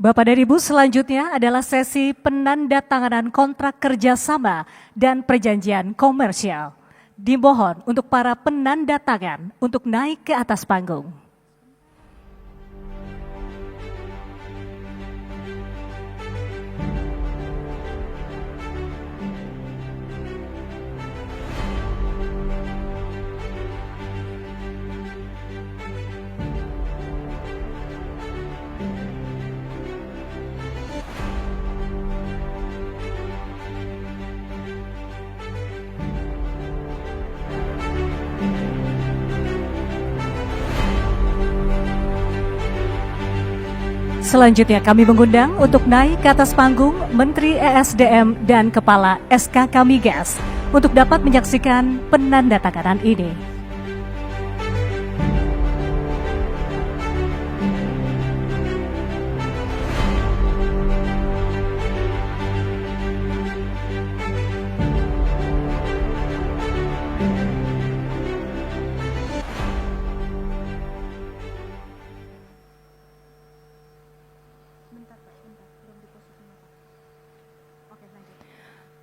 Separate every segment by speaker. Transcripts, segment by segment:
Speaker 1: Bapak dan Ibu, selanjutnya adalah sesi penandatanganan kontrak kerjasama dan perjanjian komersial. Dimohon untuk para penandatangan untuk naik ke atas panggung. Selanjutnya kami mengundang untuk naik ke atas panggung Menteri ESDM dan Kepala SKK Migas untuk dapat menyaksikan penandatanganan ini.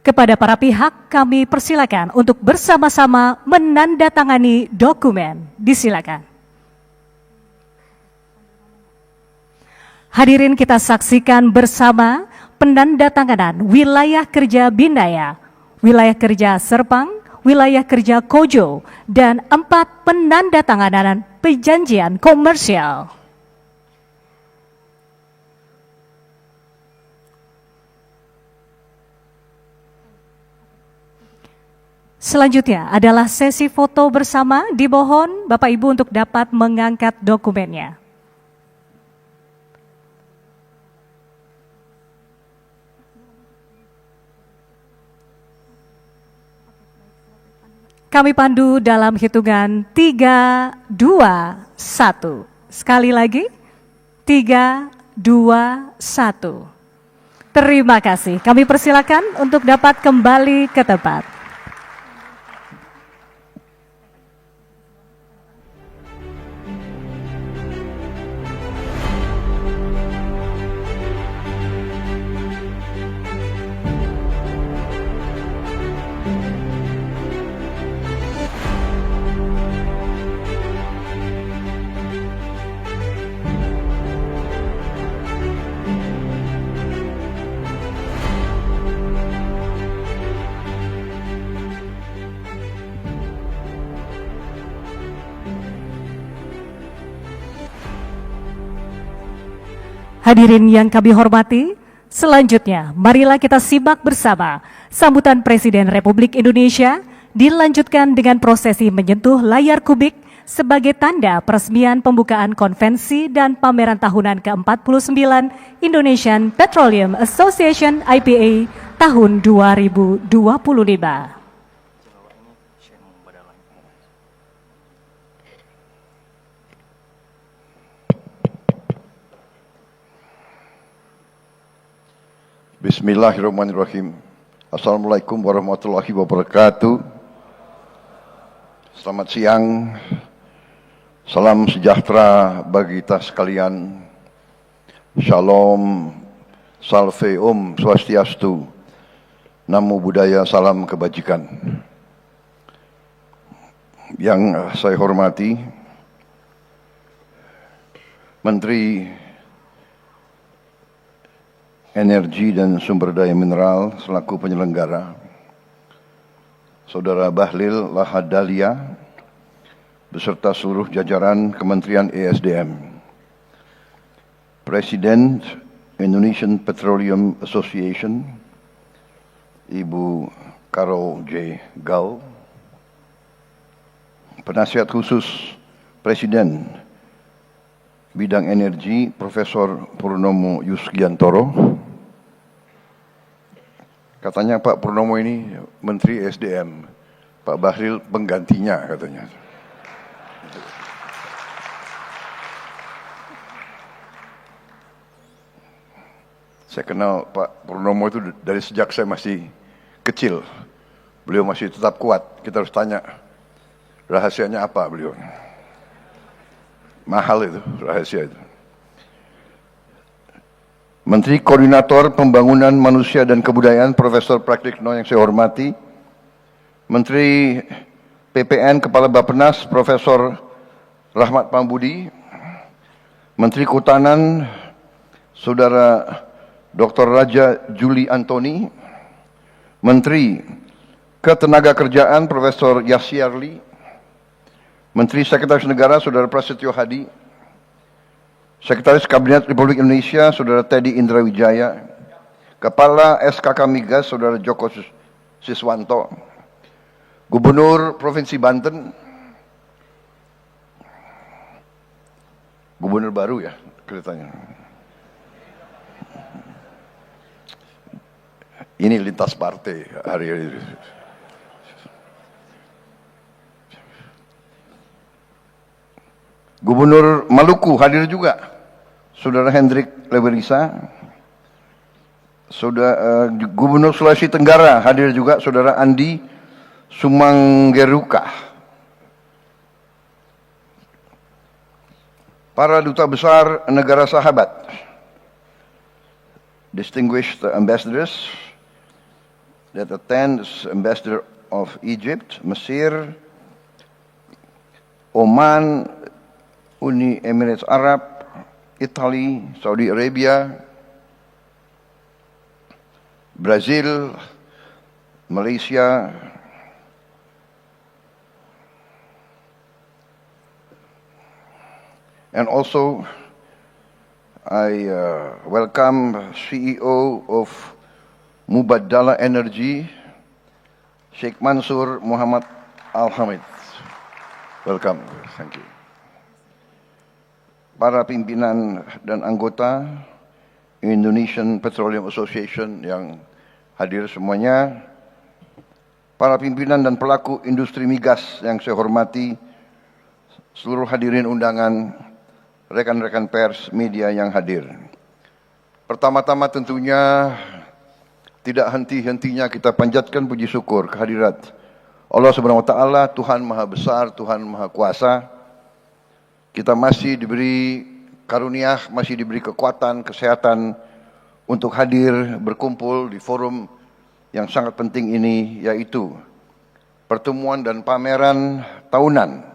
Speaker 1: Kepada para pihak kami persilakan untuk bersama-sama menandatangani dokumen. Disilakan. Hadirin, kita saksikan bersama penandatanganan wilayah kerja Bindaya, wilayah kerja Serpang, wilayah kerja Kojo, dan 4 penandatanganan perjanjian komersial. Selanjutnya adalah sesi foto bersama. Dimohon Bapak Ibu untuk dapat mengangkat dokumennya. Kami pandu dalam hitungan 3, 2, 1. Sekali lagi, 3, 2, 1. Terima kasih. Kami persilakan untuk dapat kembali ke tempat. Hadirin yang kami hormati, selanjutnya marilah kita simak bersama sambutan Presiden Republik Indonesia dilanjutkan dengan prosesi menyentuh layar kubik sebagai tanda peresmian pembukaan konvensi dan pameran tahunan ke-49 Indonesian Petroleum Association IPA tahun 2025.
Speaker 2: Bismillahirrahmanirrahim. Assalamualaikum warahmatullahi wabarakatuh. Selamat siang. Salam sejahtera bagi kita sekalian. Shalom, salve om swastiastu. Namo Buddhaya, salam kebajikan. Yang saya hormati Menteri Energi dan Sumber Daya Mineral selaku penyelenggara, Saudara Bahlil Lahadalia, beserta seluruh jajaran Kementerian ESDM, Presiden Indonesian Petroleum Association, Ibu Carol J. Gau, Penasihat Khusus Presiden Bidang Energi, Profesor Purnomo Yusgiantoro. Katanya Pak Purnomo ini Menteri SDM, Pak Bahlil penggantinya katanya. Saya kenal Pak Purnomo itu dari sejak saya masih kecil. Beliau masih tetap kuat. Kita harus tanya rahasianya apa beliau. Mahal itu rahasia itu. Menteri Koordinator Pembangunan Manusia dan Kebudayaan Profesor Praktikno yang saya hormati, Menteri PPN Kepala Bappenas Profesor Rahmat Pambudi, Menteri Kehutanan Saudara Dr. Raja Juli Antoni, Menteri Ketenagakerjaan Profesor Yasyarli, Menteri Sekretaris Negara Saudara Prasetyo Hadi, Sekretaris Kabinet Republik Indonesia Saudara Teddy Indra Wijaya, Kepala SKK Migas Saudara Joko Siswanto, Gubernur Provinsi Banten, Gubernur baru ya kelihatannya. Ini lintas partai hari ini. Gubernur Maluku hadir juga, Saudara Hendrik Lewerisa. Gubernur Sulawesi Tenggara hadir juga, Saudara Andi Sumanggeruka. Para duta besar negara sahabat, distinguished ambassadors that attends, Ambassador of Egypt, Mesir, Oman, Uni Emirates Arab, Italy, Saudi Arabia, Brazil, Malaysia, and also I welcome CEO of Mubadala Energy, Sheikh Mansur Muhammad Al-Hamid. Welcome, thank you. Para pimpinan dan anggota Indonesian Petroleum Association yang hadir semuanya, para pimpinan dan pelaku industri migas yang saya hormati, seluruh hadirin undangan, rekan-rekan pers, media yang hadir. Pertama-tama tentunya tidak henti-hentinya kita panjatkan puji syukur kehadirat Allah Subhanahu wa taala, Tuhan Maha Besar, Tuhan Maha Kuasa. Kita masih diberi karunia, masih diberi kekuatan, kesehatan untuk hadir berkumpul di forum yang sangat penting ini, yaitu pertemuan dan pameran tahunan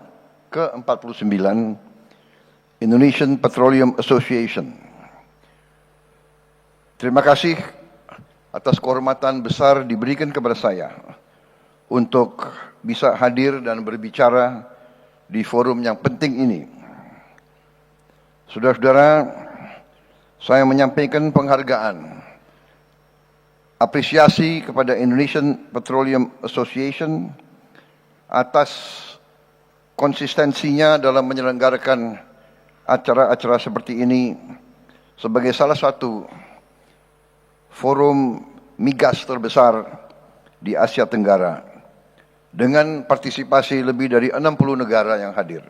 Speaker 2: ke-49 Indonesian Petroleum Association. Terima kasih atas kehormatan besar diberikan kepada saya untuk bisa hadir dan berbicara di forum yang penting ini. Saudara-saudara, saya menyampaikan penghargaan, apresiasi kepada Indonesian Petroleum Association atas konsistensinya dalam menyelenggarakan acara-acara seperti ini sebagai salah satu forum migas terbesar di Asia Tenggara dengan partisipasi lebih dari 60 negara yang hadir.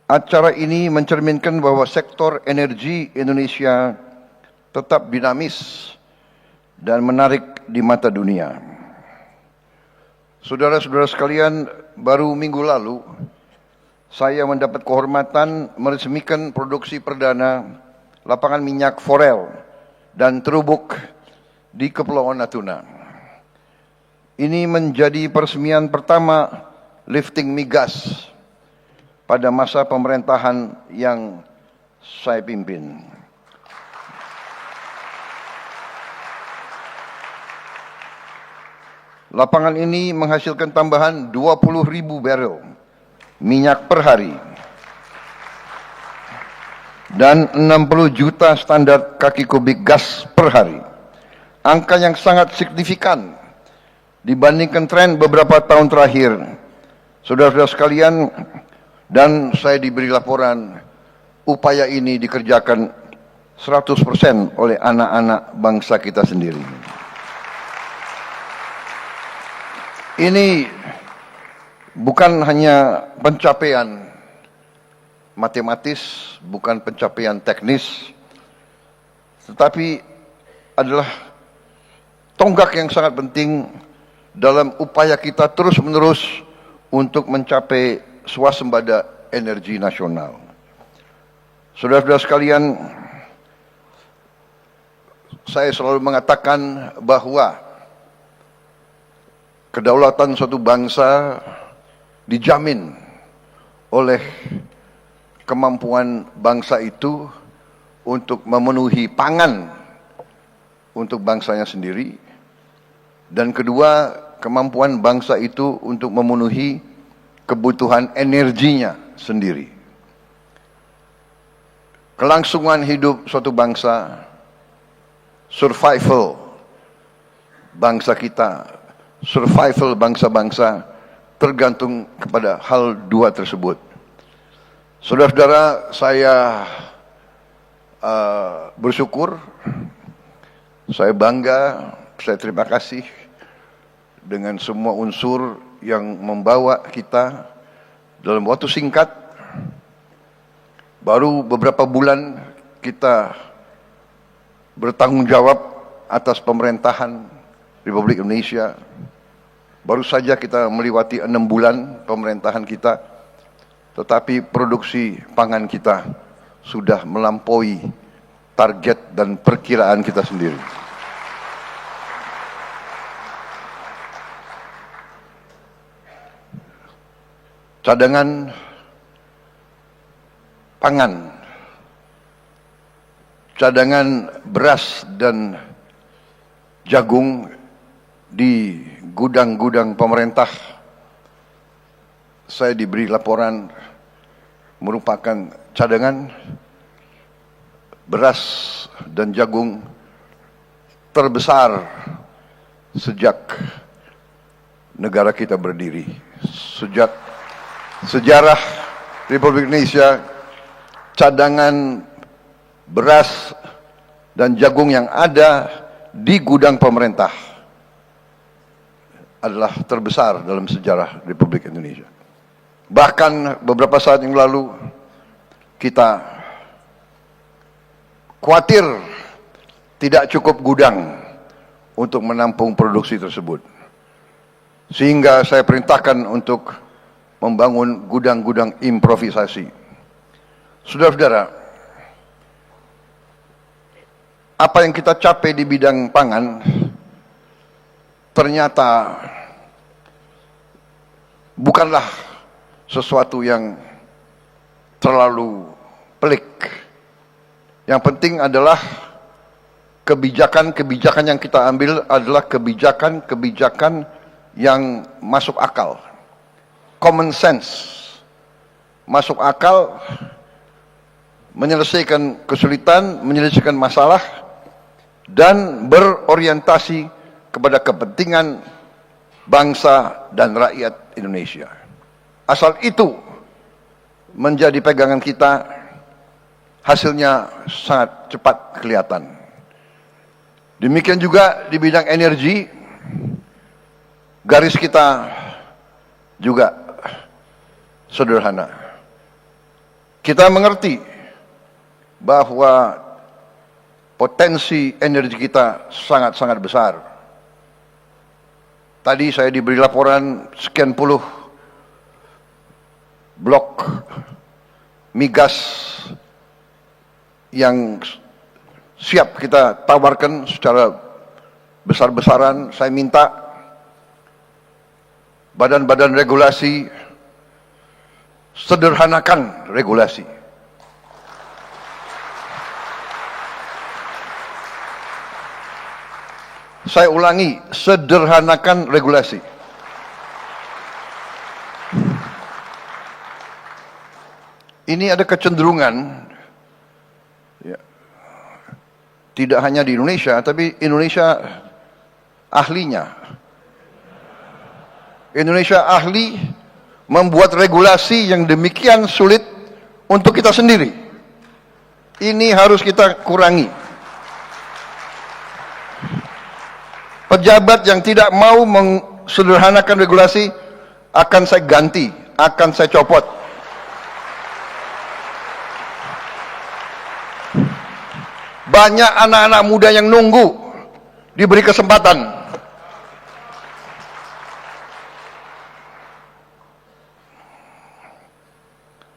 Speaker 2: Acara ini mencerminkan bahwa sektor energi Indonesia tetap dinamis dan menarik di mata dunia. Saudara-saudara sekalian, baru minggu lalu saya mendapat kehormatan meresmikan produksi perdana lapangan minyak Forel dan Terubuk di Kepulauan Natuna. Ini menjadi peresmian pertama lifting migas pada masa pemerintahan yang saya pimpin. Lapangan ini menghasilkan tambahan 20.000 barrel minyak per hari dan 60 juta standar kaki kubik gas per hari. Angka yang sangat signifikan dibandingkan tren beberapa tahun terakhir. Saudara-saudara sekalian, dan saya diberi laporan upaya ini dikerjakan 100% oleh anak-anak bangsa kita sendiri. Ini bukan hanya pencapaian matematis, bukan pencapaian teknis, tetapi adalah tonggak yang sangat penting dalam upaya kita terus-menerus untuk mencapai swasembada energi nasional. Saudara-saudara sekalian, saya selalu mengatakan bahwa kedaulatan suatu bangsa dijamin oleh kemampuan bangsa itu untuk memenuhi pangan untuk bangsanya sendiri, dan kedua, kemampuan bangsa itu untuk memenuhi kebutuhan energinya sendiri. Kelangsungan hidup suatu bangsa, survival bangsa kita, survival bangsa-bangsa tergantung kepada hal dua tersebut. Saudara-saudara, saya bersyukur, saya bangga, saya terima kasih dengan semua unsur yang membawa kita dalam waktu singkat. Baru beberapa bulan kita bertanggung jawab atas pemerintahan Republik Indonesia. Baru saja kita melewati 6 bulan pemerintahan kita, tetapi produksi pangan kita sudah melampaui target dan perkiraan kita sendiri. Cadangan pangan, cadangan beras dan jagung di gudang-gudang pemerintah, saya diberi laporan merupakan cadangan beras dan jagung terbesar sejak negara kita berdiri. Sejak sejarah Republik Indonesia, cadangan beras dan jagung yang ada di gudang pemerintah adalah terbesar dalam sejarah Republik Indonesia. Bahkan beberapa saat yang lalu kita khawatir tidak cukup gudang untuk menampung produksi tersebut, sehingga saya perintahkan untuk membangun gudang-gudang improvisasi. Saudara-saudara, apa yang kita capai di bidang pangan ternyata bukanlah sesuatu yang terlalu pelik. Yang penting adalah kebijakan-kebijakan yang kita ambil adalah kebijakan-kebijakan yang masuk akal. Common sense. Masuk akal, menyelesaikan kesulitan, menyelesaikan masalah, dan berorientasi kepada kepentingan bangsa dan rakyat Indonesia. Asal itu menjadi pegangan kita, hasilnya sangat cepat kelihatan. Demikian juga di bidang energi, garis kita juga sederhana. Kita mengerti bahwa potensi energi kita sangat-sangat besar. Tadi saya diberi laporan sekian puluh blok migas yang siap kita tawarkan secara besar-besaran. Saya minta badan-badan regulasi sederhanakan regulasi. Saya ulangi, sederhanakan regulasi. Ini ada kecenderungan, ya, tidak hanya di Indonesia, tapi Indonesia ahlinya. Indonesia ahli membuat regulasi yang demikian sulit untuk kita sendiri. Ini harus kita kurangi. Pejabat yang tidak mau mensederhanakan regulasi akan saya ganti, akan saya copot. Banyak anak-anak muda yang nunggu diberi kesempatan.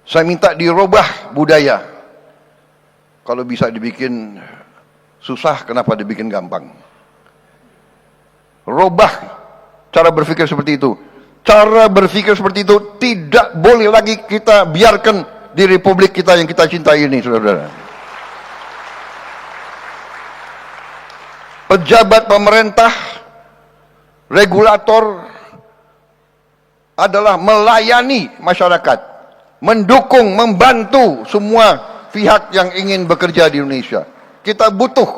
Speaker 2: Saya minta dirubah budaya. Kalau bisa dibikin susah, kenapa dibikin gampang? Robah cara berpikir seperti itu. Cara berpikir seperti itu tidak boleh lagi kita biarkan di republik kita yang kita cintai ini, saudara-saudara. Pejabat pemerintah, regulator adalah melayani masyarakat, mendukung, membantu semua pihak yang ingin bekerja di Indonesia. Kita butuh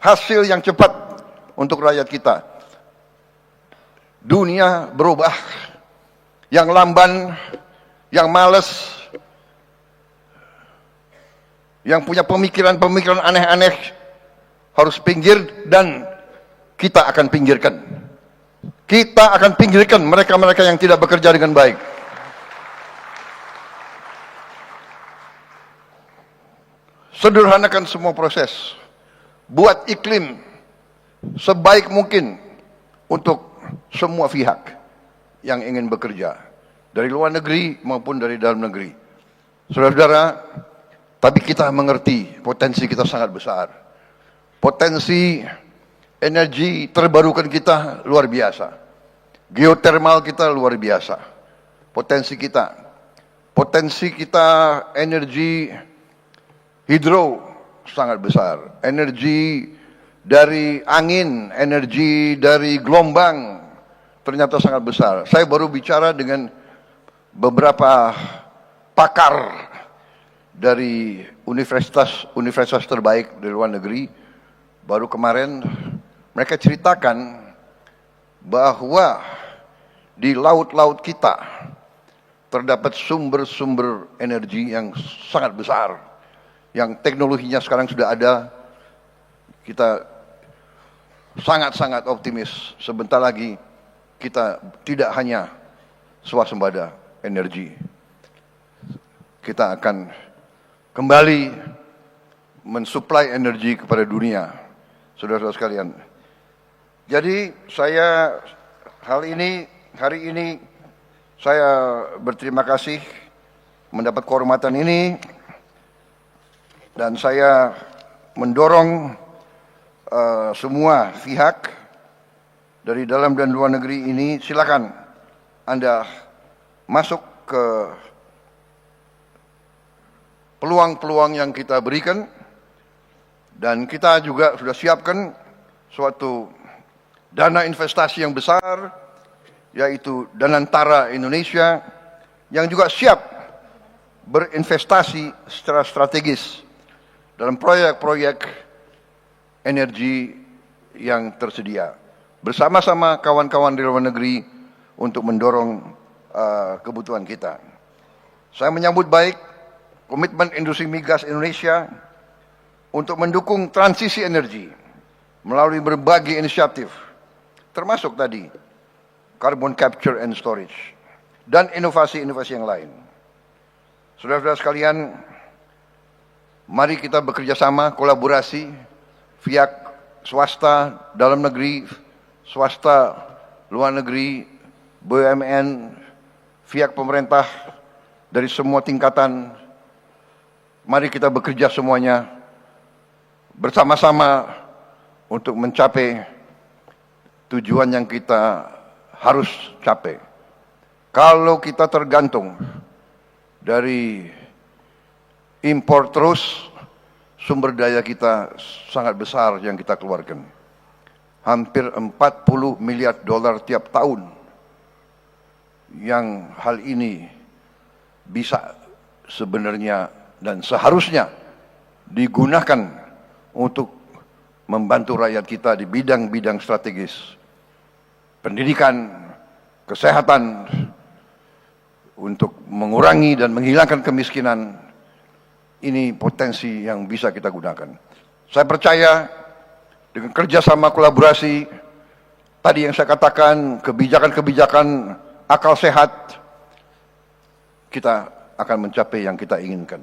Speaker 2: hasil yang cepat untuk rakyat kita. Dunia berubah, yang lamban, yang malas, yang punya pemikiran-pemikiran aneh-aneh harus pinggir, dan kita akan pinggirkan. Kita akan pinggirkan mereka-mereka yang tidak bekerja dengan baik. Sederhanakan semua proses. Buat iklim sebaik mungkin untuk semua pihak yang ingin bekerja, dari luar negeri maupun dari dalam negeri. Saudara-saudara, tapi kita mengerti potensi kita sangat besar. Potensi energi terbarukan kita luar biasa. Geotermal kita luar biasa. Potensi kita energi hidro sangat besar. Energi dari angin, energi dari gelombang ternyata sangat besar. Saya baru bicara dengan beberapa pakar dari universitas terbaik di luar negeri. Baru kemarin mereka ceritakan bahwa di laut-laut kita terdapat sumber-sumber energi yang sangat besar, yang teknologinya sekarang sudah ada. Kita sangat-sangat optimis sebentar lagi kita tidak hanya swasembada energi, kita akan kembali mensuplai energi kepada dunia, saudara-saudara sekalian. Jadi hari ini saya berterima kasih mendapat kehormatan ini, dan saya mendorong semua pihak dari dalam dan luar negeri ini, silakan Anda masuk ke peluang-peluang yang kita berikan, dan kita juga sudah siapkan suatu dana investasi yang besar, yaitu Danantara Indonesia, yang juga siap berinvestasi secara strategis dalam proyek-proyek energi yang tersedia, bersama-sama kawan-kawan di luar negeri untuk mendorong kebutuhan kita. Saya menyambut baik komitmen industri migas Indonesia untuk mendukung transisi energi melalui berbagai inisiatif, termasuk tadi carbon capture and storage dan inovasi-inovasi yang lain. Saudara-saudara sekalian, mari kita bekerja sama, kolaborasi pihak swasta dalam negeri, swasta luar negeri, BUMN, pihak pemerintah dari semua tingkatan. Mari kita bekerja semuanya bersama-sama untuk mencapai tujuan yang kita harus capai. Kalau kita tergantung dari impor terus, sumber daya kita sangat besar yang kita keluarkan. Hampir 40 miliar dolar tiap tahun. Yang hal ini bisa sebenarnya dan seharusnya digunakan untuk membantu rakyat kita di bidang-bidang strategis. Pendidikan, kesehatan, untuk mengurangi dan menghilangkan kemiskinan. Ini potensi yang bisa kita gunakan. Saya percaya dengan kerjasama kolaborasi, tadi yang saya katakan, kebijakan-kebijakan akal sehat, kita akan mencapai yang kita inginkan.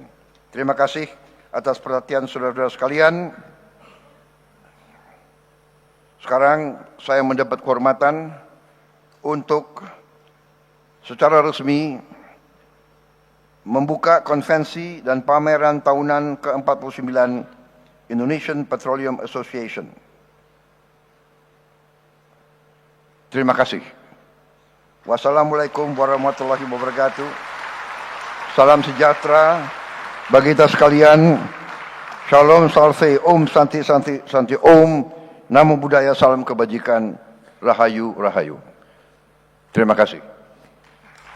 Speaker 2: Terima kasih atas perhatian saudara-saudara sekalian. Sekarang saya mendapat kehormatan untuk secara resmi membuka konvensi dan pameran tahunan ke-49 Indonesian Petroleum Association. Terima kasih. Wassalamualaikum warahmatullahi wabarakatuh. Salam sejahtera bagi kita sekalian. Shalom, salve, om, santi, santi, santi, om. Namo Buddhaya, salam kebajikan. Rahayu, rahayu. Terima kasih.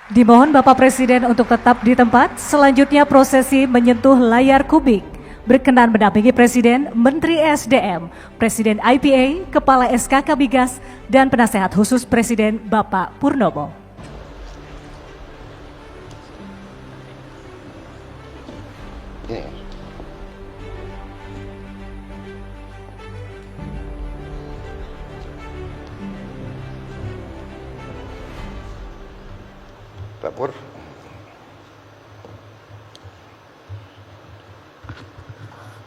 Speaker 1: Dimohon Bapak Presiden untuk tetap di tempat. Selanjutnya prosesi menyentuh layar kubik. Berkenan mendampingi Presiden, Menteri SDM, Presiden IPA, Kepala SKK Migas, dan Penasehat Khusus Presiden Bapak Purnomo.
Speaker 2: Pak Pur.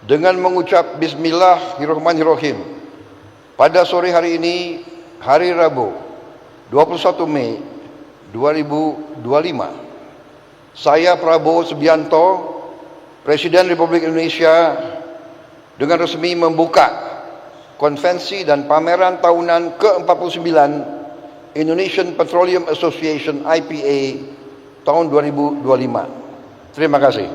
Speaker 2: Dengan mengucap Bismillahirrahmanirrahim, pada sore hari ini, hari Rabu, 21 Mei 2025, saya Prabowo Subianto, Presiden Republik Indonesia, dengan resmi membuka konvensi dan pameran tahunan ke-49 Indonesian Petroleum Association IPA tahun 2025. Terima kasih.